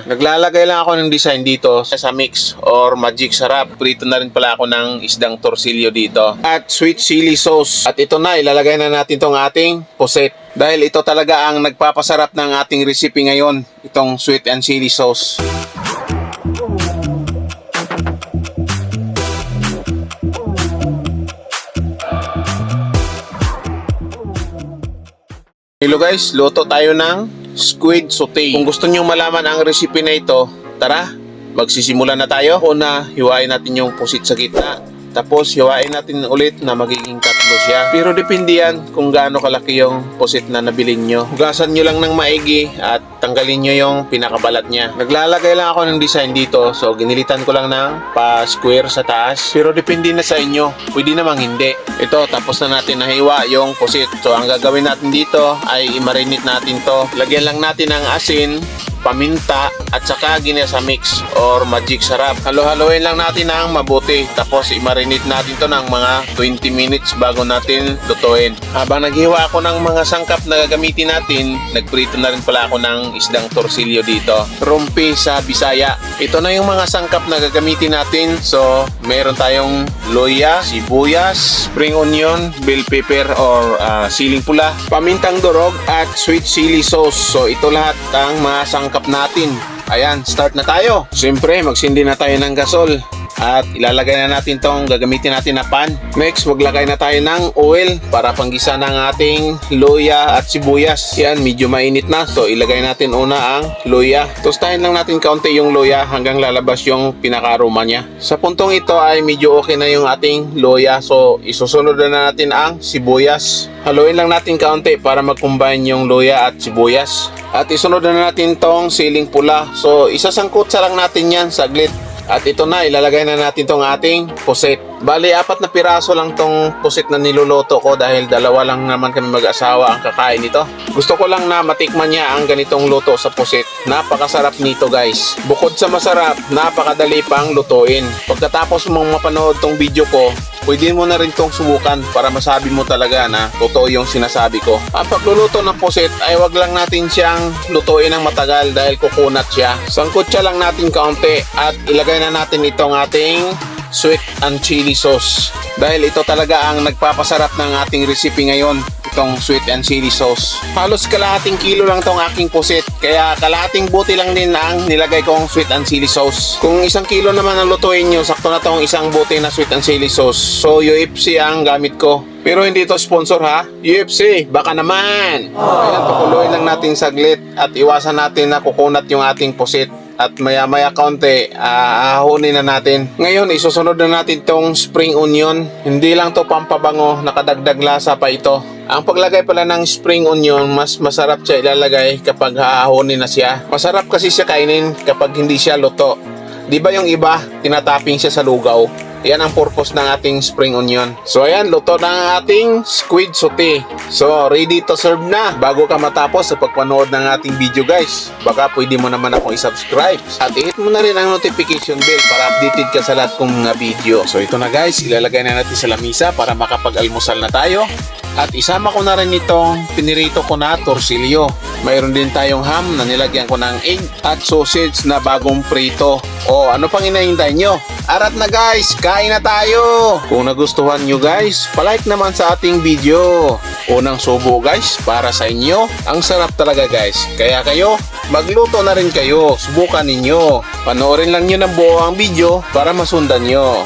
Naglalagay lang ako ng design dito sa mix or magic sarap. Prito na rin pala ako ng isdang torsilyo dito. At sweet chili sauce. At ito na, ilalagay na natin tong ating puset. Dahil ito talaga ang nagpapasarap ng ating recipe ngayon. Itong sweet and chili sauce. Hello guys, luto tayo ng squid sauté. Kung gusto niyo malaman ang recipe na ito, tara, magsisimula na tayo. Una, hiwain natin yung pusit sa gitna. Tapos, hiwain natin ulit na magiging tatlo siya. Pero depende yan kung gaano kalaki yung pusit na nabilin nyo. Hugasan nyo lang ng maigi at tanggalin nyo yung pinakabalat niya. Naglalagay lang ako ng design dito. So, ginilitan ko lang ng pa-square sa taas. Pero depende na sa inyo. Pwede namang hindi. Ito, tapos na natin nahiwa yung pusit. So, ang gagawin natin dito ay i-marinate natin to. Lagyan lang natin ng asin, paminta at saka ginisa mix or magic sarap. Halo-haloin lang natin ng mabuti. Tapos i-marinate natin to ng mga 20 minutes bago natin lutuin. Habang naghiwa ako ng mga sangkap na gagamitin natin, nagprito na rin pala ako ng isdang torsilyo dito. Rumpi sa Bisaya. Ito na yung mga sangkap na gagamitin natin. So, meron tayong luya, sibuyas, spring onion, bell pepper or siling pula, pamintang durog at sweet chili sauce. So, ito lahat ang mga sangkap natin. Ayan, start na tayo. Siyempre, magsindi na tayo ng gasol. At ilalagay na natin tong gagamitin natin na pan. Next, maglagay na tayo ng oil para panggisa ng ating luya at sibuyas. Yan, medyo mainit na. So, ilagay natin una ang luya. Tostahin lang natin kaunti yung luya hanggang lalabas yung pinaka-aroma niya. Sa puntong ito ay medyo okay na yung ating luya. So, isusunod na natin ang sibuyas. Haluin lang natin kaunti para mag-combine yung luya at sibuyas. At isunod na natin tong siling pula. So, isasangkot sa lang natin yan saglit. At ito na, ilalagay na natin tong ating puset. Bali, 4 na piraso lang tong puset na niluluto ko dahil 2 lang naman kami mag-asawa ang kakain nito. Gusto ko lang na matikman niya ang ganitong luto sa puset. Napakasarap nito guys. Bukod sa masarap, napakadali pang lutuin. Pagkatapos mong mapanood tong video ko, pwede mo na rin tong subukan para masabi mo talaga na totoo yung sinasabi ko. Ang pagluluto ng puset ay wag lang natin siyang lutuin ng matagal dahil kukunat siya. Sangkot siya lang natin kaunti at ilagay na natin itong ating sweet and chili sauce. Dahil ito talaga ang nagpapasarap ng ating recipe ngayon. Itong sweet and chili sauce. Halos kalahating kilo lang tong aking pusit. Kaya kalahating buti lang din ang nilagay kong sweet and chili sauce. Kung 1 kilo naman ang lutuin nyo, sakto na tong 1 buti na sweet and chili sauce. So UFC ang gamit ko. Pero hindi to sponsor ha. UFC, baka naman. Ayan, tukuloy lang natin saglit at iwasan natin na kukunat yung ating pusit. At maya-maya kaunti, ahunin na natin. Ngayon, isusunod na natin tong spring onion. Hindi lang to pampabango, nakadagdag lasa pa ito. Ang paglagay pala ng spring onion, mas masarap siya ilalagay kapag haahunin na siya. Masarap kasi siya kainin kapag hindi siya luto. Di ba yung iba, tinatapping siya sa lugaw? Yan ang purpose ng ating spring onion. So ayan, luto na ang ating squid sauté. So ready to serve na. Bago ka matapos sa pagpanood ng ating video guys, baka pwede mo naman akong i-subscribe. At i-hit mo na rin ang notification bell para updated ka sa lahat kong mga video. So ito na guys, ilalagay na natin sa lamisa para makapag-almusal na tayo. At isama ko na rin itong pinirito ko na torsilyo. Mayroon din tayong ham na nilagyan ko ng egg at sausage na bagong prito. O ano pang hinahintay nyo? Arat na guys, kain na tayo! Kung nagustuhan nyo guys, palike naman sa ating video. Unang subo guys, para sa inyo. Ang sarap talaga guys. Kaya kayo, magluto na rin kayo. Subukan ninyo. Panoorin lang nyo ng buo ang video para masundan nyo.